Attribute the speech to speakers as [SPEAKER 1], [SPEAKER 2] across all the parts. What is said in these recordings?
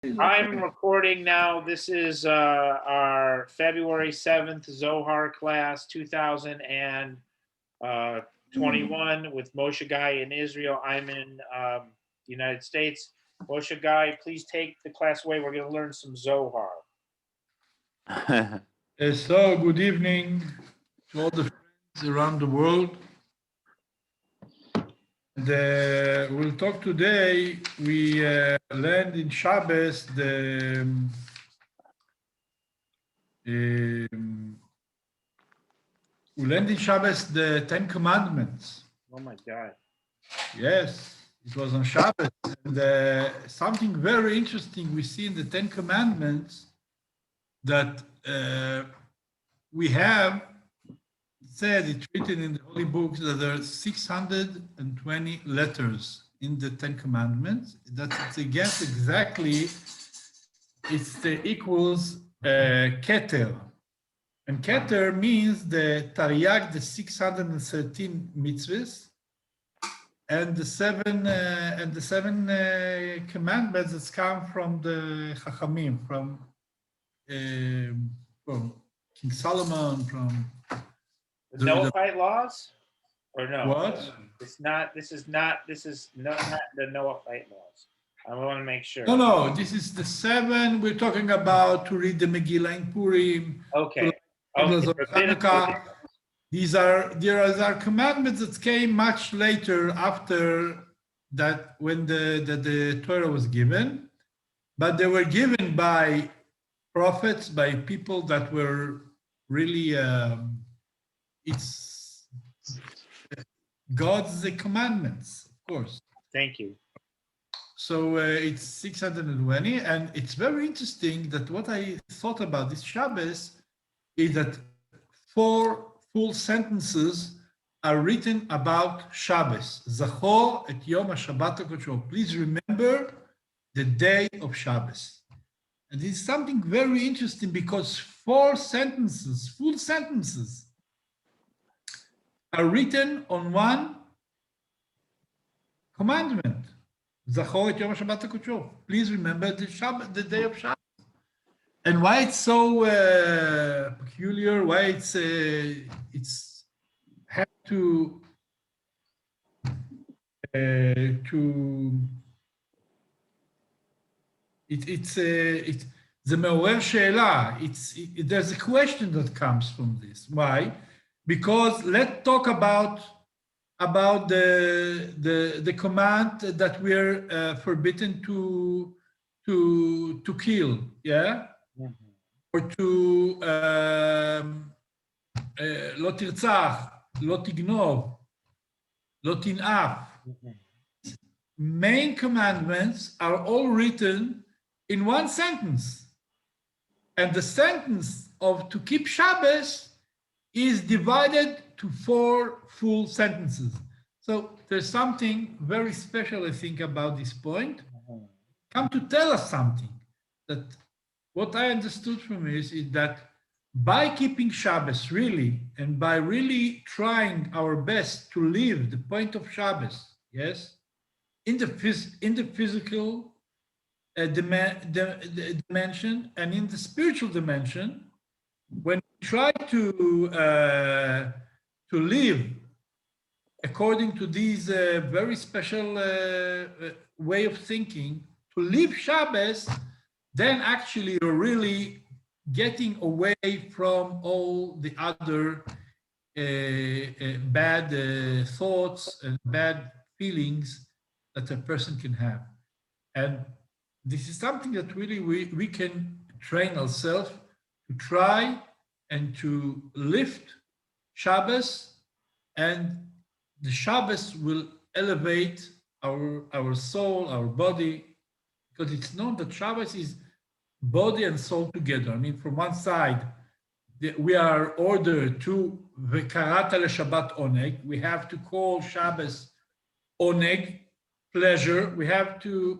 [SPEAKER 1] I'm recording now. This is our February 7th Zohar class 2021 with Moshe Guy in Israel. I'm in the United States. Moshe Guy, please take the class away. We're going to learn some Zohar.
[SPEAKER 2] So, good evening to all the friends around the world. We'll talk today. We learned in Shabbos we learned in Shabbos the Ten Commandments.
[SPEAKER 1] Oh my God.
[SPEAKER 2] Yes, it was on Shabbos. And something very interesting we see in the Ten Commandments that we have said, it's written in the holy books that there are 620 letters in the Ten Commandments. That's against exactly, equals Keter. And Keter means the Tariag, the 613 mitzvahs, and the seven commandments that come from the Chachamim, from King Solomon, from
[SPEAKER 1] The Noahide laws? Or no?
[SPEAKER 2] What?
[SPEAKER 1] It's not, this is not the Noahide laws. I want to make sure.
[SPEAKER 2] No, this is the seven we're talking about to read the Megillah in Purim.
[SPEAKER 1] Okay.
[SPEAKER 2] Hanukkah. There are commandments that came much later after that, when the Torah was given, but they were given by prophets, by people that were really it's God's commandments, of course.
[SPEAKER 1] Thank you.
[SPEAKER 2] So it's 620, and it's very interesting that what I thought about this Shabbos is that 4 full sentences are written about Shabbos. Zachor et Yom HaShabbat HaKodesh. Please remember the day of Shabbos. And this is something very interesting because 4 sentences, full sentences, are written on one commandment. Zachor et Yom HaShabbat HaKodesh. Please remember the day of Shabbos. And why it's so peculiar? Why it's have to it's the me'orer she'ela. There's a question that comes from this. Why? Because let's talk about the command that we're forbidden to kill, yeah, or to לא תרצח, לא תגנוב, לא תנאף. Main commandments are all written in one sentence, and the sentence of to keep Shabbos is divided to 4 full sentences. So there's something very special, I think, about this point. Come to tell us something. That what I understood from this is that by keeping Shabbos really, and by really trying our best to live the point of Shabbos, yes, in the physical dimension and in the spiritual dimension, when we try to live according to these very special way of thinking, to live Shabbos, then actually you're really getting away from all the other bad thoughts and bad feelings that a person can have. And this is something that really we can train ourselves to try and to lift Shabbos, and the Shabbos will elevate our soul, our body, because it's known that Shabbos is body and soul together. I mean, from one side, we are ordered to v'karata leShabbat oneg. We have to call Shabbos oneg, pleasure. We have to.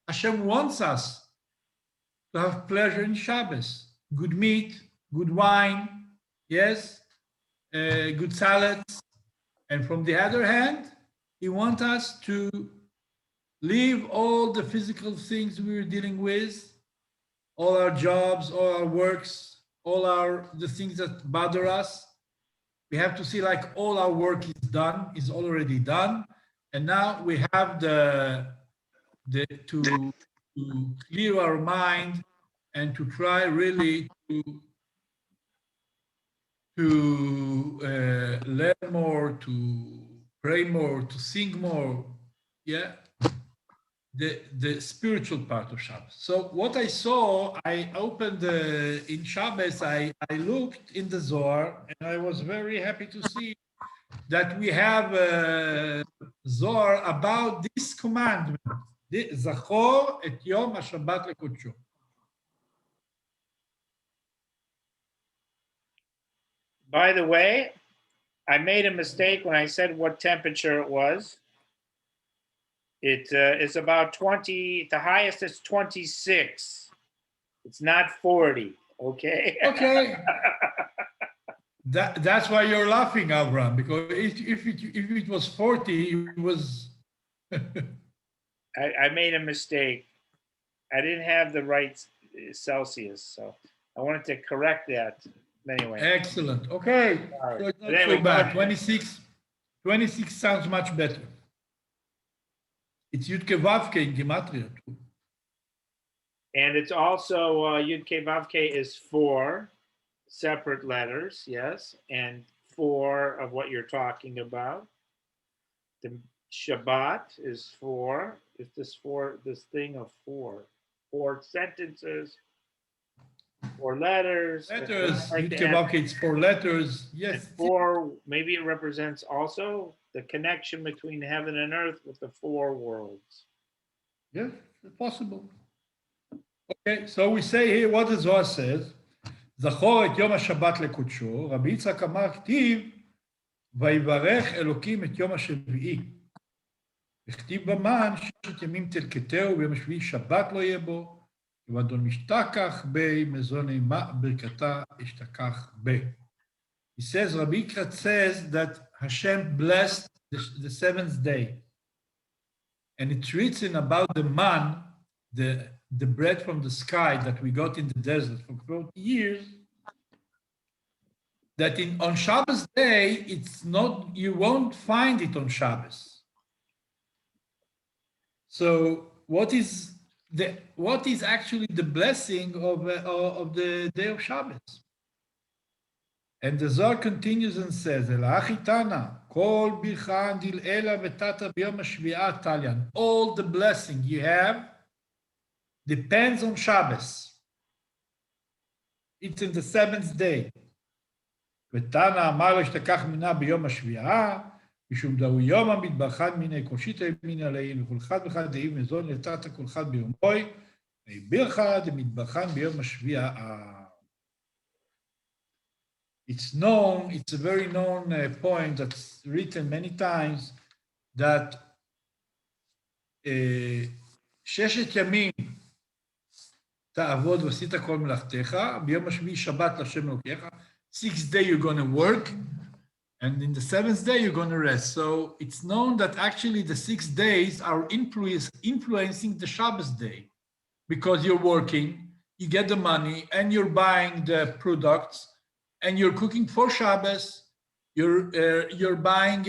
[SPEAKER 2] Hashem wants us to have pleasure in Shabbos. Good meat, good wine, yes, good salads, and from the other hand, He wants us to leave all the physical things we were dealing with, all our jobs, all our works, the things that bother us. We have to see like all our work is already done. And now we have to clear our mind and to try really to learn more, to pray more, to sing more. Yeah, the spiritual part of Shabbos. So what I saw, I opened in Shabbos, I looked in the Zohar, and I was very happy to see that we have Zohar about this commandment, Zachor et Yom HaShabbat lekodsho.
[SPEAKER 1] By the way, I made a mistake when I said what temperature it was. It's about 20, the highest is 26. It's not 40, okay?
[SPEAKER 2] Okay. That's why you're laughing, Avraham, because if it was 40, it was...
[SPEAKER 1] I made a mistake. I didn't have the right Celsius, so I wanted to correct that. Anyway.
[SPEAKER 2] Excellent. Okay.
[SPEAKER 1] Right.
[SPEAKER 2] So it's not so bad. 26 sounds much better. It's Yud Ke Vav Ke in Gematria too.
[SPEAKER 1] And it's also Yud Ke Vav Ke is 4 separate letters, yes, and 4 of what you're talking about. The Shabbat is 4. It's this thing of 4 sentences, 4 letters.
[SPEAKER 2] Letters.
[SPEAKER 1] Like
[SPEAKER 2] Yud Ke Vav Ke, it's 4 letters. Yes.
[SPEAKER 1] And 4, maybe it represents also the connection between heaven and earth with the 4 worlds.
[SPEAKER 2] Yes, it's possible. Okay, so we say here what the Zohar says. זכור את יום השבת לקודשו, רבי יצחק אמר כתיב, ויברך אלוקים את יום השביעי. וכתיב במן, 6 ימים תלקטהו, ביום השביעי שבת לא יהיה בו, ואדון משתכח בי, מזון אימה ברכתה אשתכח בי. He says, Rabbi Yitzchak says that Hashem blessed the 7th day. And it's written about the man, the bread from the sky that we got in the desert for 40 years, that on Shabbos day, you won't find it on Shabbos. So what is actually the blessing of the day of Shabbos? And the Zohar continues and says, all the blessing you have depends on Shabbos. It's in the 7th day. ותנא אמר לו אשתכח מנה ביום השביעה, משום דהו יום המתברכן מיני קושית הימין עליהם, וכל אחד ואחד דהי מזון נתת כל אחד ביומוי, ויבירך דמתברכן ביום השביעה. It's a very known point that's written many times, that ששת ימים תעבוד ועשית כל מלאכתך, ביום השביעי שבת להשם אלוקיך, 6th day you're going to work, and in the 7th day you're going to rest. So it's known that actually the 6 days are influencing the Shabbos day, because you're working, you get the money, and you're buying the products, and you're cooking for Shabbos, you're buying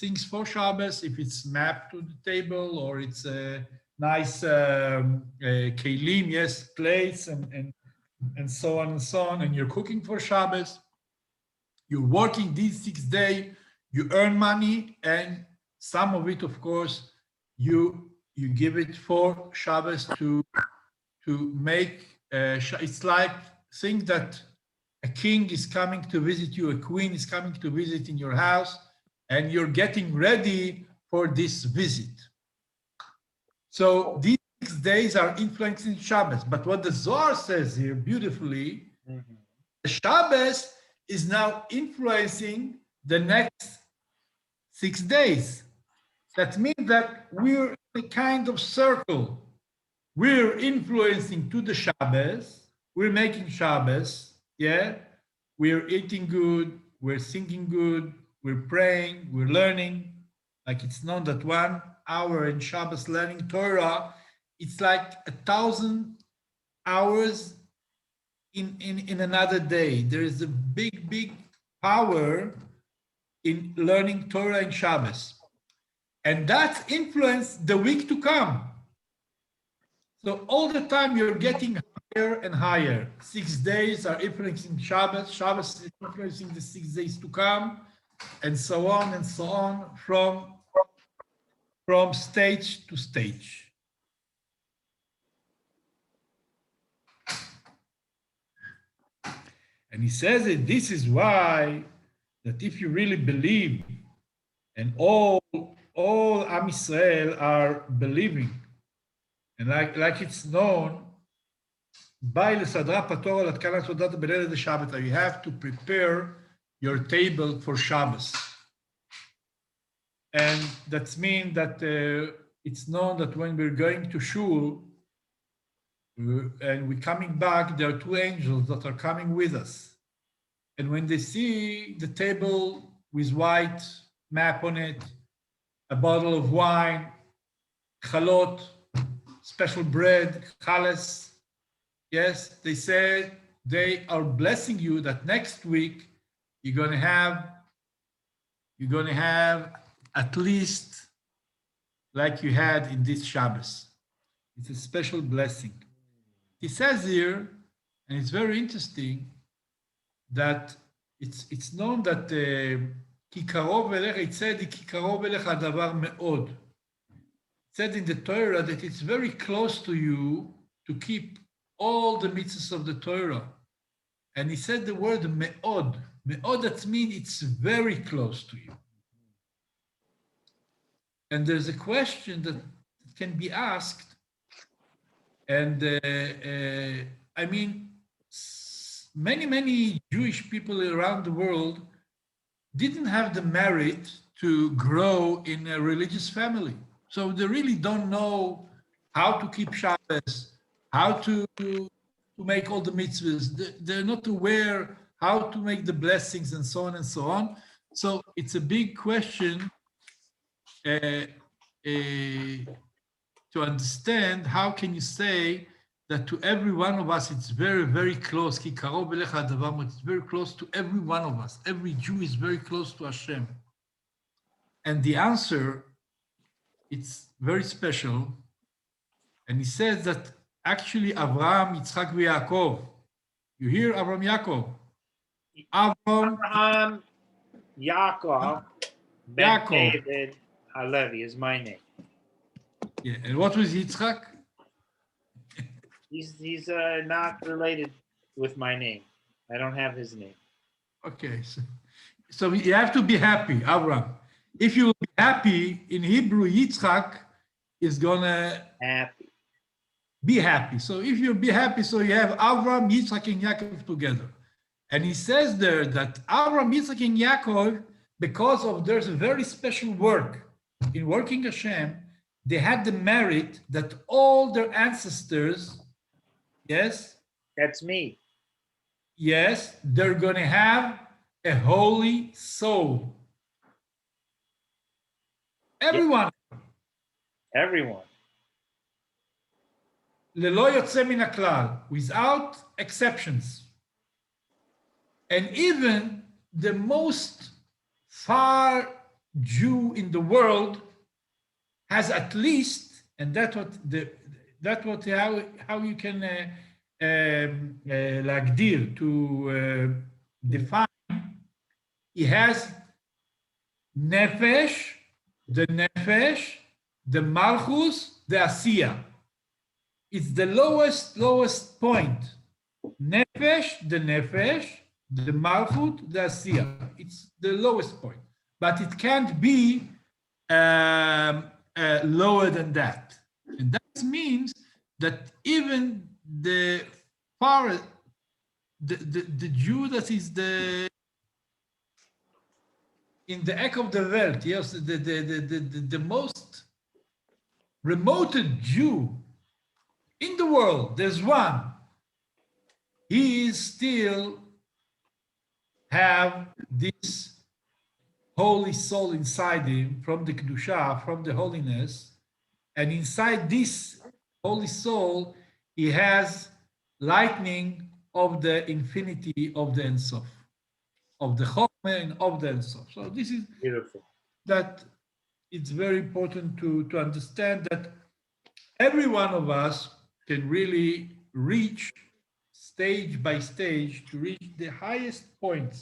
[SPEAKER 2] things for Shabbos, if it's mapped to the table, or it's a nice kelim, yes, plates, and so on and so on, and you're cooking for Shabbos, you're working these 6 days, you earn money, and some of it, of course, you give it for Shabbos to make, it's like, think that a king is coming to visit you, a queen is coming to visit in your house, and you're getting ready for this visit. So these 6 days are influencing Shabbos. But what the Zohar says here beautifully, the Shabbos is now influencing the next 6 days. That means that we're in a kind of circle. We're influencing to the Shabbos, we're making Shabbos, yeah? We're eating good, we're singing good, we're praying, we're learning. Like it's known that one hour in Shabbos learning Torah, it's like 1,000 hours in another day. There is a big power in learning Torah in Shabbos. And that influenced the week to come. So all the time you're getting higher and higher. 6 days are influencing Shabbos. Shabbos is influencing the 6 days to come, and so on from stage to stage. And he says that this is why that if you really believe, and all Am Israel are believing, and like it's known, you have to prepare your table for Shabbos. And that means that it's known that when we're going to shul and we're coming back, there are two angels that are coming with us. And when they see the table with white map on it, a bottle of wine, chalot, special bread, chales, yes, they say they are blessing you that next week you're going to have at least like you had in this Shabbos. It's a special blessing. He says here, and it's very interesting, that it's known that כי קרוב אליך, it said, כי קרוב אליך הדבר מאוד. It said in the Torah that it's very close to you to keep all the mitzvahs of the Torah. And he said the word me'od. Me'od, that means it's very close to you. And there's a question that can be asked. And I mean, many Jewish people around the world didn't have the merit to grow in a religious family. So they really don't know how to keep Shabbos, how to make all the mitzvahs. They're not aware how to make the blessings and so on and so on. So it's a big question to understand how can you say that to every one of us it's very, very close. It's very close to every one of us. Every Jew is very close to Hashem. And the answer, it's very special. And he says that actually Avraham, Yitzchak, and Yaakov. You hear Avraham, Yaakov?
[SPEAKER 1] Avraham, Yaakov, Ben David, HaLevi is my name.
[SPEAKER 2] Yeah, and what was Yitzchak?
[SPEAKER 1] He's not related with my name. I don't have his name.
[SPEAKER 2] Okay, so you have to be happy, Avraham. If you be happy, in Hebrew, Yitzchak is gonna be happy. So if you be happy, so you have Avraham, Yitzchak, and Yaakov together. And he says there that Avraham, Yitzchak, and Yaakov, because of there's a very special work in working Hashem, they had the merit that all their ancestors, yes?
[SPEAKER 1] That's me.
[SPEAKER 2] Yes, they're going to have a holy soul. Everyone.
[SPEAKER 1] Everyone.
[SPEAKER 2] Lelo yotze min haklal, without exceptions. And even the most far Jew in the world has at least, and that's what how you can lagdir, to define. He has nefesh, the malchus, the asiya. It's the lowest point. Nefesh, the malchut, the asiya. It's the lowest point, but it can't be lower than that. And that means that even the Jew that is in the eck of the world, yes, the most remote Jew in the world, there's one. He still have this holy soul inside him from the Kedusha, from the holiness. And inside this holy soul, he has lightning of the infinity of the Ein Sof, of the Chokhmah and of the Ein Sof. So this is
[SPEAKER 1] Beautiful.
[SPEAKER 2] that it's very important to understand that every one of us can really reach stage by stage to reach the highest points.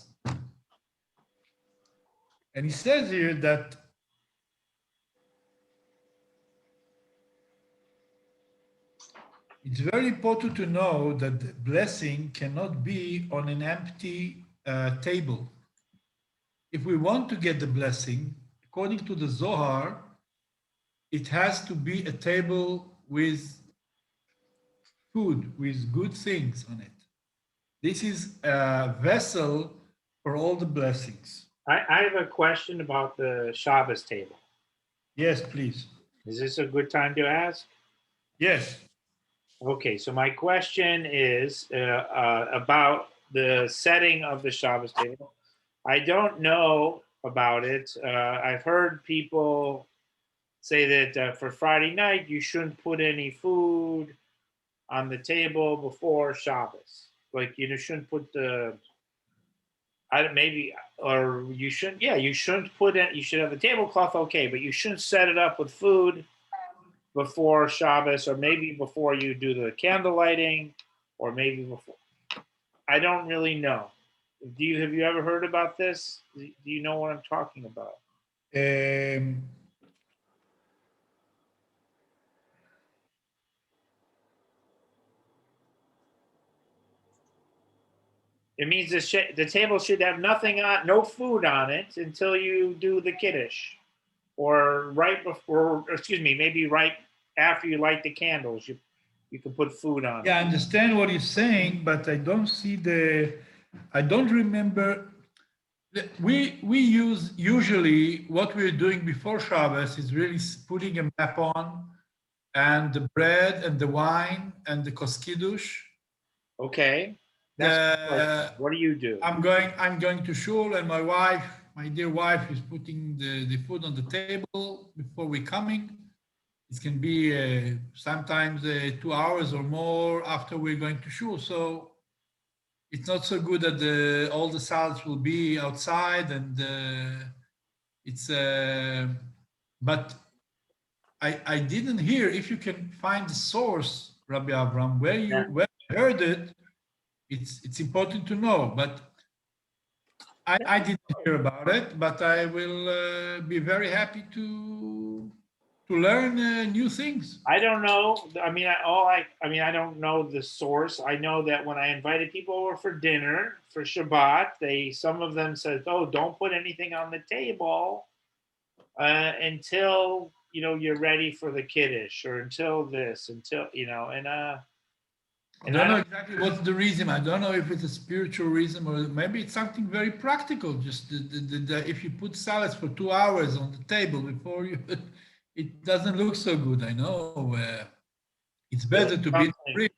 [SPEAKER 2] And he says here that it's very important to know that the blessing cannot be on an empty table. If we want to get the blessing, according to the Zohar, it has to be a table with food, with good things on it. This is a vessel for all the blessings.
[SPEAKER 1] I have a question about the Shabbos table.
[SPEAKER 2] Yes, please.
[SPEAKER 1] Is this a good time to ask?
[SPEAKER 2] Yes.
[SPEAKER 1] Okay, so my question is about the setting of the Shabbos table. I don't know about it. I've heard people say that for Friday night, you shouldn't put any food on the table before Shabbos. Like, you shouldn't put maybe, or you shouldn't, yeah, you shouldn't put it, you should have the tablecloth, okay, but you shouldn't set it up with food before Shabbos, or maybe before you do the candle lighting, or maybe before. I don't really know. Have you ever heard about this? Do you know what I'm talking about? It means the table should have nothing on, no food on it until you do the kiddush, or right before, or excuse me, maybe right after you light the candles. You can put food on.
[SPEAKER 2] Yeah, I understand what you're saying, but I don't see I don't remember. We use usually what we're doing before Shabbos is really putting a map on, and the bread and the wine and the kos kiddush.
[SPEAKER 1] Okay. What do you do?
[SPEAKER 2] I'm going to shul, and my dear wife, is putting the food on the table before we're coming. It can be sometimes 2 hours or more after we're going to shul. So it's not so good that all the salads will be outside, and it's. But I didn't hear. If you can find the source, Rabbi Avraham, where you heard it, it's important to know. But I didn't hear about it. But I will be very happy to learn new things.
[SPEAKER 1] I don't know. I mean, I don't know the source. I know that when I invited people over for dinner for Shabbat, some of them said, "Oh, don't put anything on the table until you're ready for the kiddush, or until this, until
[SPEAKER 2] I don't know exactly what's the reason. I don't know if it's a spiritual reason, or maybe it's something very practical. Just if you put salads for 2 hours on the table before you, it doesn't look so good. I know. It's better to be free.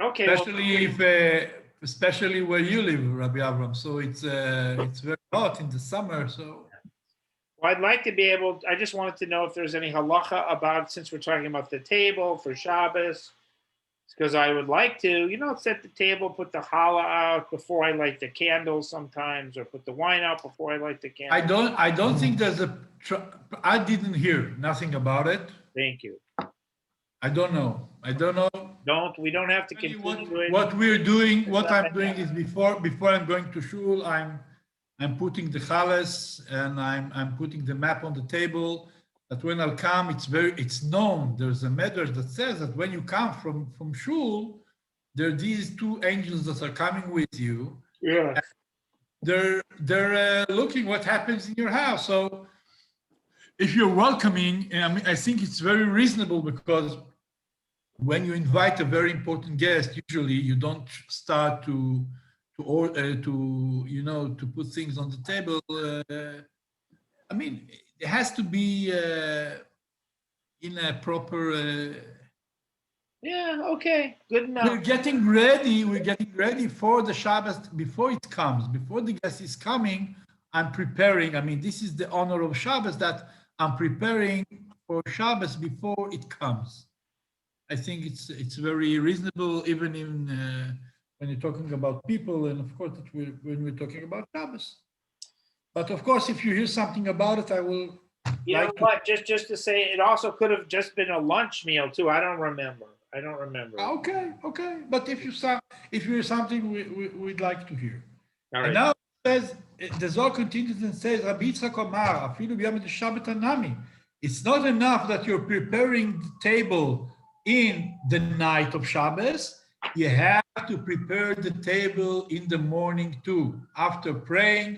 [SPEAKER 1] Okay.
[SPEAKER 2] Especially where you live, Rabbi Avraham. So it's very hot in the summer. So.
[SPEAKER 1] Well, I'd like to be able. I just wanted to know if there's any halacha about, since we're talking about the table for Shabbos, because I would like to, set the table, put the challah out before I light the candles sometimes, or put the wine out before I light the candles.
[SPEAKER 2] I don't think there's I didn't hear nothing about it.
[SPEAKER 1] Thank you.
[SPEAKER 2] I don't know.
[SPEAKER 1] We don't have to continue
[SPEAKER 2] what we're doing. What I'm doing is before I'm going to shul, I'm putting the chales, and I'm putting the map on the table. That when I'll come, it's known. There's a medrash that says that when you come from shul, there are these two angels that are coming with you.
[SPEAKER 1] Yeah.
[SPEAKER 2] They're looking what happens in your house. So if you're welcoming, I think it's very reasonable, because when you invite a very important guest, usually you don't start to put things on the table. It has to be in a proper.
[SPEAKER 1] Yeah. Okay. Good enough.
[SPEAKER 2] We're getting ready for the Shabbos before it comes. Before the guest is coming, I'm preparing. I mean, this is the honor of Shabbos, that I'm preparing for Shabbos before it comes. I think it's very reasonable, even in when you're talking about people, and of course when we're talking about Shabbos. But of course, if you hear something about it, I will.
[SPEAKER 1] You know what? Just to say, it also could have just been a lunch meal too. I don't remember.
[SPEAKER 2] Okay. But if you hear something, we'd like to hear.
[SPEAKER 1] All right.
[SPEAKER 2] And now it says, the Zohar continues and says, Rabbi Yitzchak Omar, afilu b'yom Shabbat anami. It's not enough that you're preparing the table in the night of Shabbos. You have to prepare the table in the morning too. After praying,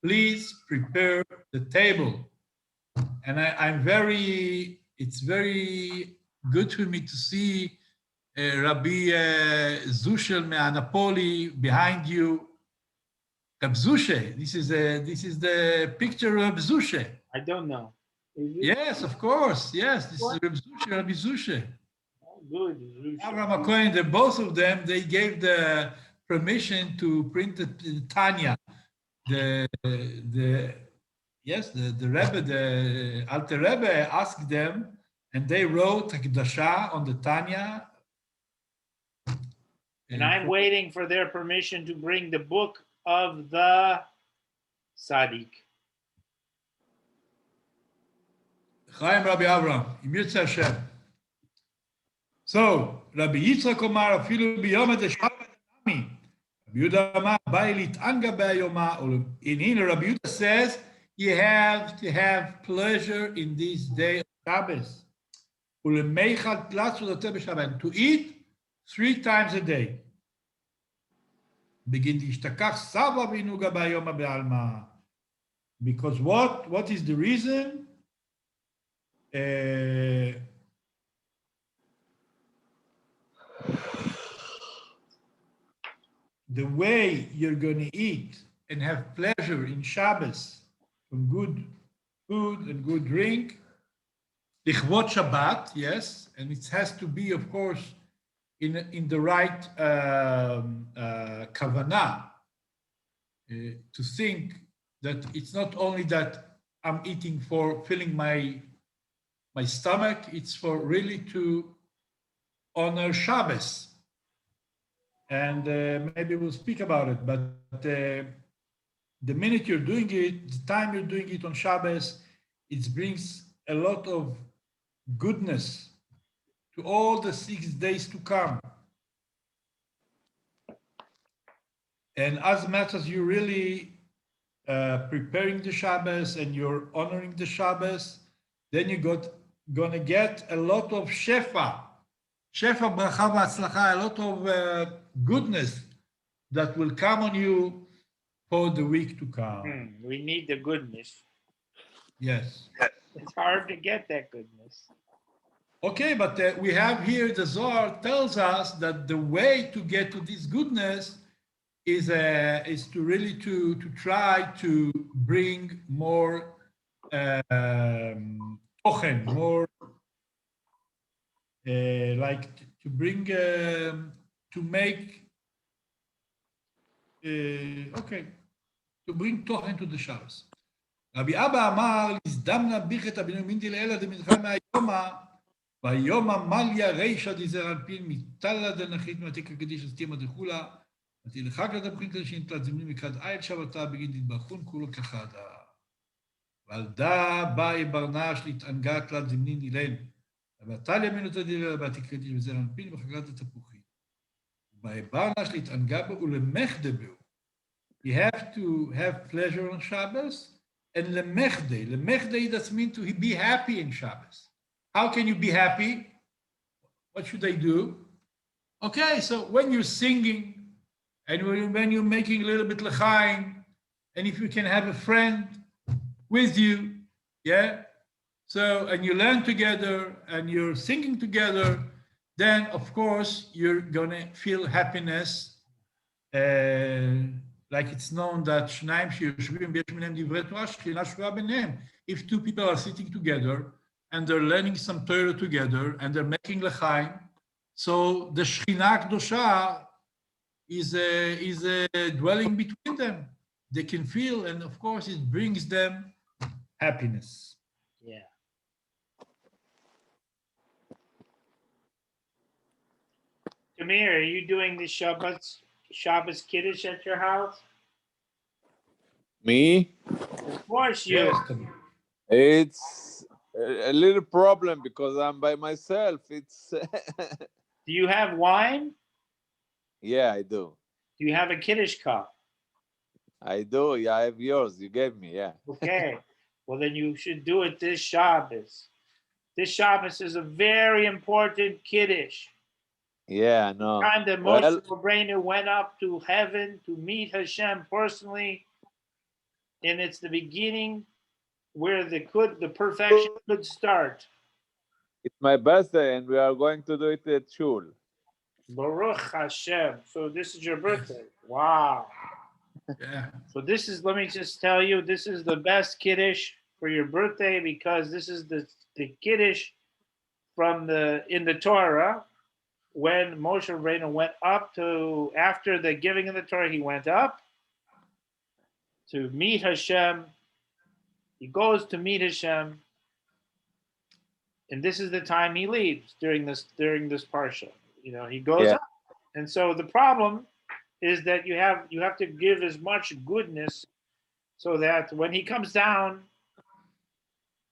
[SPEAKER 2] please prepare the table. And it's very good for me to see Rabbi Zushel Me'anapoli behind you. Rab Zushe, this is the picture of Zushe.
[SPEAKER 1] I don't know.
[SPEAKER 2] Yes, of course. Yes, this is Rabbi Zushe.
[SPEAKER 1] Oh, good.
[SPEAKER 2] Avraham Cohen, both of them, they gave the permission to print the Tanya. The Rebbe, the Alter Rebbe asked them, and they wrote Hakdasha on the Tanya.
[SPEAKER 1] And I'm waiting for their permission to bring the book of the Tzaddik.
[SPEAKER 2] Chaim Rabbi Avraham, Im Yirtzeh Hashem. So, Rabbi Yitzchak Omar, afilu b'yom Shabbat anami. Rabbi Yehuda Amar, bai lit'anga b'ayoma. In Rabbi Yehuda says, you have to have pleasure in this day of Shabbos. To eat 3 times a day. Because what is the reason? The way you're going to eat and have pleasure in Shabbos from good food and good drink, Lichvot Shabbat, yes, and it has to be, of course, in the right kavanah, to think that it's not only that I'm eating for filling my stomach, it's for really to honor Shabbos. And maybe we'll speak about it, but the minute you're doing it, the time you're doing it on Shabbos, it brings a lot of goodness to all the 6 days to come. And as much as you're really preparing the Shabbos and you're honoring the Shabbos, then you're gonna get a lot of shefa bracha v'atzlacha, a lot of goodness that will come on you for the week to come.
[SPEAKER 1] We need the goodness.
[SPEAKER 2] Yes.
[SPEAKER 1] It's hard to get that goodness.
[SPEAKER 2] Okay, but we have here, the Zohar tells us that the way to get to this goodness is to really to try to bring more tochen, more like to bring to make to bring tochen to the Shabbos. Rabbi Abba Amar Lizdamna Bichet Abinu Mindi Leela de Milchama Yoma Vayoma Malya Reisha Dizer Alpin Mitala de Nachit Matik Kedish Stima de Hula Matil Chagla de Brinkel Shin Tlazimni Mikad Ayel Shavata Begin Dit Bachun Kulo Kachada Valda Bai Barnash Lit Angat Tlazimni Nilen Vatalia Minuta Direr Batik Kedish Dizer Alpin Vachagla de Tapuchi Bai Barnash Lit Angabe Ulemechdebeu. You have to have pleasure on Shabbos. And lemechdei, that means to be happy in Shabbos. How can you be happy? What should I do? Okay, so when you're singing and when you're making a little bit l'chaim, and if you can have a friend with you, yeah. So and you learn together and you're singing together, then of course you're gonna feel happiness. Like it's known that if 2 people are sitting together and they're learning some Torah together and they're making l'chaim, so the Shechina Kedosha is dwelling between them. they can feel, and of course it brings them happiness.
[SPEAKER 1] Yeah. Tamir, are you doing the Shabbos Kiddush at your house?
[SPEAKER 3] Me?
[SPEAKER 1] Of course you.
[SPEAKER 2] Yes, Tamir.
[SPEAKER 3] It's a little problem because I'm by myself. It's
[SPEAKER 1] Do you have wine?
[SPEAKER 3] yeah, I do.
[SPEAKER 1] Do you have a Kiddush cup?
[SPEAKER 3] I do. Yeah, I have yours. You gave me. Yeah.
[SPEAKER 1] Okay. Well, then you should do it this Shabbos. This Shabbos is a very important Kiddush.
[SPEAKER 3] Yeah, no.
[SPEAKER 1] Time that
[SPEAKER 3] Well,
[SPEAKER 1] Moshe Rabbeinu went up to heaven to meet Hashem personally, and it's the beginning where the perfection could start.
[SPEAKER 3] it's my birthday and we are going to do it at Shul.
[SPEAKER 1] Baruch Hashem. So this is your birthday. Wow.
[SPEAKER 2] Yeah.
[SPEAKER 1] So this is, let me just tell you, this is the best Kiddush for your birthday because this is the Kiddush from in the Torah when Moshe Rabbeinu went up to, after the giving of the Torah, he went up to meet Hashem. He goes to meet Hashem, and this is the time he leaves during this parsha. You know, he goes up, and so the problem is that you have to give as much goodness so that when he comes down,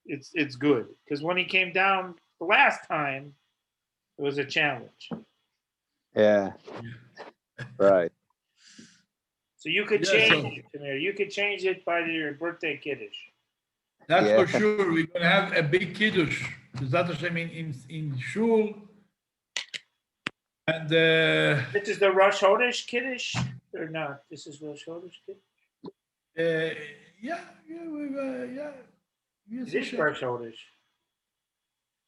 [SPEAKER 1] it's good. Because when he came down the last time, it was a challenge.
[SPEAKER 3] Yeah. Right.
[SPEAKER 1] So you could change it, Tamir. You could change it by your birthday Kiddush.
[SPEAKER 2] That's for sure. We're going to have a big Kiddush. B'ezrat Hashem in Shul. And
[SPEAKER 1] this is the Rosh Chodesh Kiddush? Or not? This is Rosh Chodesh Kiddush?
[SPEAKER 2] Yeah.
[SPEAKER 1] It is Rosh Chodesh.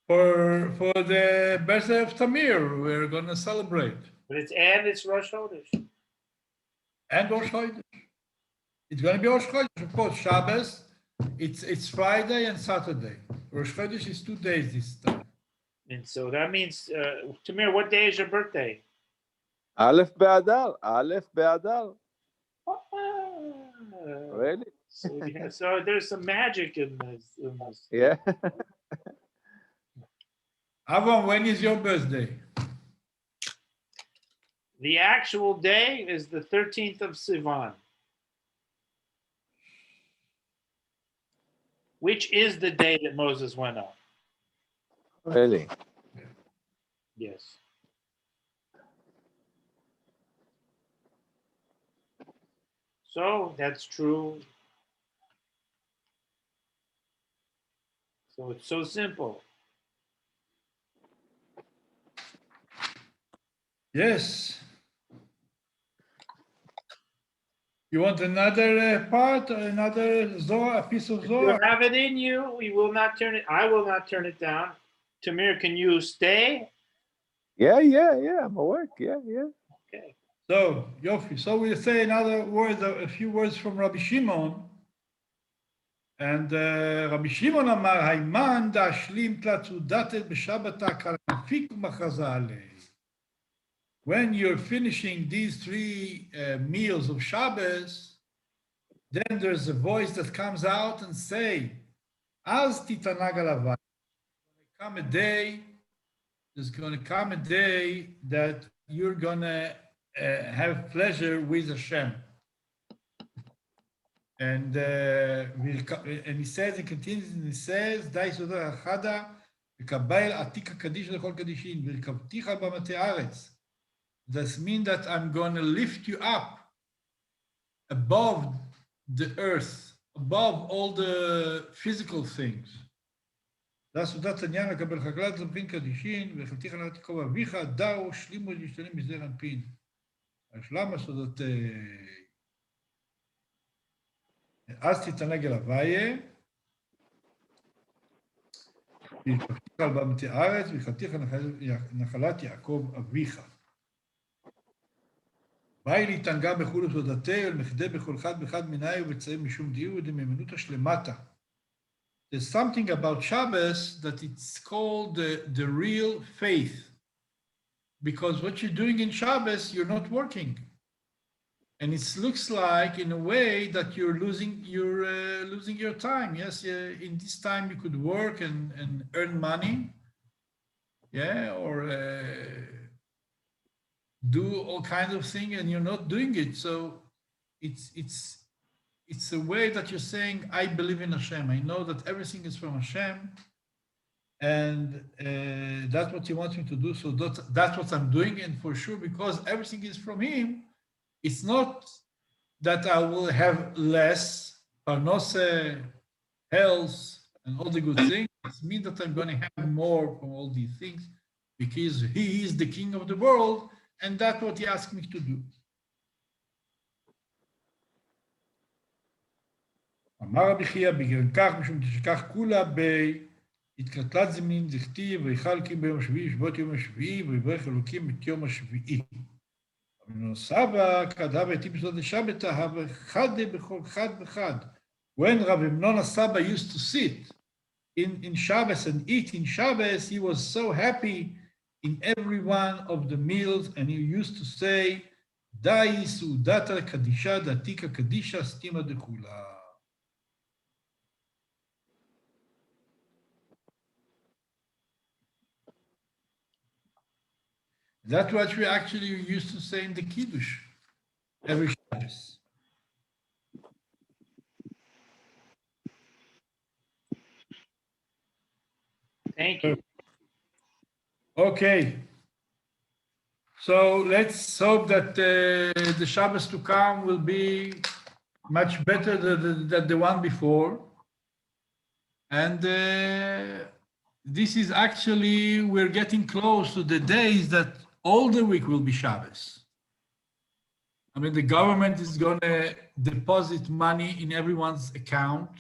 [SPEAKER 2] For the birthday of Tamir, we're going to celebrate.
[SPEAKER 1] But it's Rosh Chodesh.
[SPEAKER 2] And Rosh Chodesh. It's going to be Rosh Chodesh, of course. Shabbos, it's Friday and Saturday. Rosh Chodesh is 2 days this time.
[SPEAKER 1] And so that means, Tamir, what day is your birthday?
[SPEAKER 3] Aleph Be'adar. Aleph Be'adar. Really?
[SPEAKER 1] So there's some magic in this.
[SPEAKER 3] Yeah.
[SPEAKER 2] Avraham, when is your birthday?
[SPEAKER 1] The actual day is the 13th of Sivan, which is the day that Moses went up.
[SPEAKER 3] Really?
[SPEAKER 1] Yes. So that's true. So it's so simple.
[SPEAKER 2] Yes. You want another part, another Zohar, a piece of Zohar?
[SPEAKER 1] If you have it in you, we will not turn it. I will not turn it down. Tamir, can you stay?
[SPEAKER 3] Yeah. I'm awake. Yeah.
[SPEAKER 1] Okay.
[SPEAKER 2] So, Yofi. So we'll say another word, a few words from Rabbi Shimon. And Rabbi Shimon Amar, Hayman da'ashlim tlatzudatet b'shabata kalanfik u'machaza alei. When you're finishing these 3 meals of Shabbos, then there's a voice that comes out and say, Az titanag alavai. There's going to come a day that you're going to have pleasure with Hashem. And he says, he continues, and he says, Dai sodar achada, v'kabayel atika kadish lechol kadishin, v'rkavticha b'matei aretz. That means that I'm going to lift you up above the earth, above all the physical things. That's העניין, לקבל חקלת זמחין קדישין, והחלתיך לך תקוב אביך, דאו, שלימו להשתלם מזר אנפין. השלמה סודות, אז תתענג אל הוויה, והלקחתיך על במתי הארץ, והחלתיך נחלת יעקב אביך. באי להתענגה בחול וסודתה, ולמחדה בכל חד בחד מנאי, ובצעים משום דיור ודמיימנות השלמתה. There's something about Shabbos that it's called the real faith. Because what you're doing in Shabbos, you're not working. And it looks like, in a way, that you're losing your time. Yes, in this time you could work and earn money, yeah, or do all kinds of things, and you're not doing it. So it's a way that you're saying, I believe in Hashem. I know that everything is from Hashem, and that's what He wants me to do. So that's what I'm doing, and for sure, because everything is from Him, it's not that I will have less parnose, health, and all the good things. It means that I'm going to have more from all these things, because He is the King of the world, and that's what He asked me to do. אמר רבי חייא, בגלל כך, משום שכך כולה בהתקטלת זמנים דכתיב, ויכל אלוקים ביום השביעי, שבות יום השביעי, ויברך אלוקים את יום השביעי. אבל סבא, כתב את ימסוד לשבת, חד בכל חד וחד. When Rav Amnon Saba used to sit in Shabbos and eat in Shabbos, he was so happy in every one of the meals, and he used to say, Dai Sudata Kadisha Datika Kadisha Stima Dekula. That's what we actually used to say in the Kiddush every Shabbos.
[SPEAKER 1] Thank you.
[SPEAKER 2] Okay. So let's hope that the Shabbos to come will be much better than the one before. And this is actually, we're getting close to the days that all the week will be Shabbos. I mean, the government is going to deposit money in everyone's account,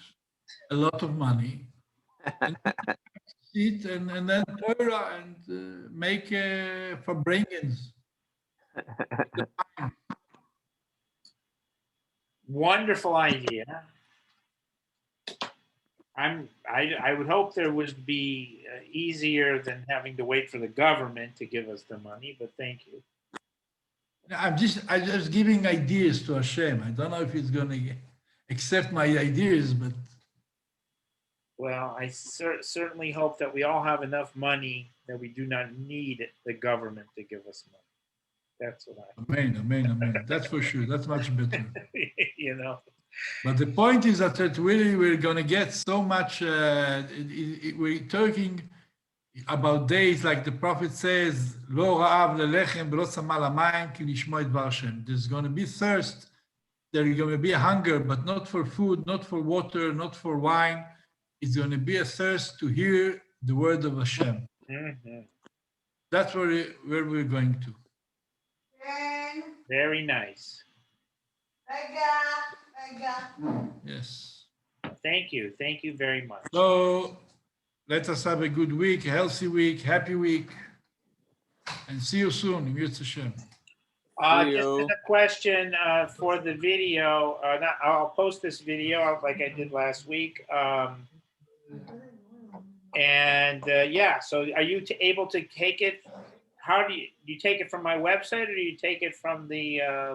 [SPEAKER 2] a lot of money. And sit and then Torah and make Verbringens.
[SPEAKER 1] Wonderful idea. I would hope there would be easier than having to wait for the government to give us the money, but thank you.
[SPEAKER 2] I'm just giving ideas to Hashem. I don't know if He's going to accept my ideas, but.
[SPEAKER 1] Well, I certainly hope that we all have enough money that we do not need the government to give us money. That's what I.
[SPEAKER 2] Amen, amen, amen. That's for sure. That's much better.
[SPEAKER 1] You know.
[SPEAKER 2] But the point is that really we're going to get so much. We're talking about days like the prophet says, "Lo ra'av lelechem v'lo tzama lamayim ki lishmo et dvar Hashem." There's going to be thirst. There's going to be a hunger, but not for food, not for water, not for wine. It's going to be a thirst to hear the word of Hashem.
[SPEAKER 1] Mm-hmm.
[SPEAKER 2] That's where we're going to.
[SPEAKER 1] Very nice.
[SPEAKER 2] Yes.
[SPEAKER 1] Thank you. Thank you very much.
[SPEAKER 2] So let us have a good week, a healthy week, happy week, and see you soon in Yirtzeh Hashem.
[SPEAKER 1] Just a question for the video. I'll post this video like I did last week. Yeah, so are you able to take it? How do you take it from my website, or do you take it from the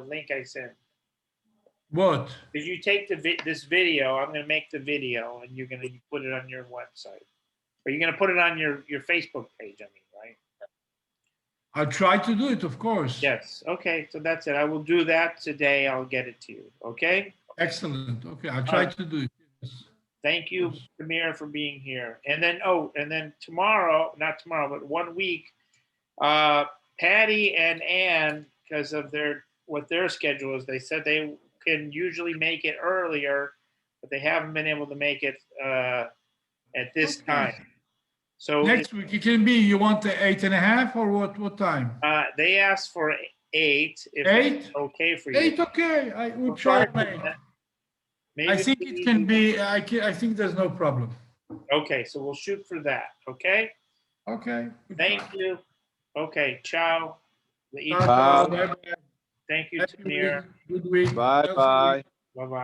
[SPEAKER 1] link I sent?
[SPEAKER 2] What?
[SPEAKER 1] Did you take this video? I'm going to make the video, and you're going to put it on your website. Or you're going to put it on your Facebook page, I mean, right?
[SPEAKER 2] I'll try to do it, of course.
[SPEAKER 1] Yes. Okay, so that's it. I will do that today. I'll get it to you. Okay?
[SPEAKER 2] Excellent. Okay, I'll try to do it. Yes.
[SPEAKER 1] Thank you, Amir, for being here. And then tomorrow, not tomorrow, but 1 week, Patty and Ann, because of what their schedule is, they said they can usually make it earlier, but they haven't been able to make it at this time. So
[SPEAKER 2] next week it can be. You want the 8:30 or what time?
[SPEAKER 1] They asked for 8. If
[SPEAKER 2] 8?
[SPEAKER 1] it's okay for you.
[SPEAKER 2] 8, okay. I will try.
[SPEAKER 1] Maybe
[SPEAKER 2] I think it can be. I think there's no problem.
[SPEAKER 1] Okay, so we'll shoot for that. Okay.
[SPEAKER 2] Okay.
[SPEAKER 1] Thank you. Okay. Ciao.
[SPEAKER 2] Bye.
[SPEAKER 1] Thank you, Tamir.
[SPEAKER 2] Good week.
[SPEAKER 3] Bye bye.
[SPEAKER 1] Bye bye.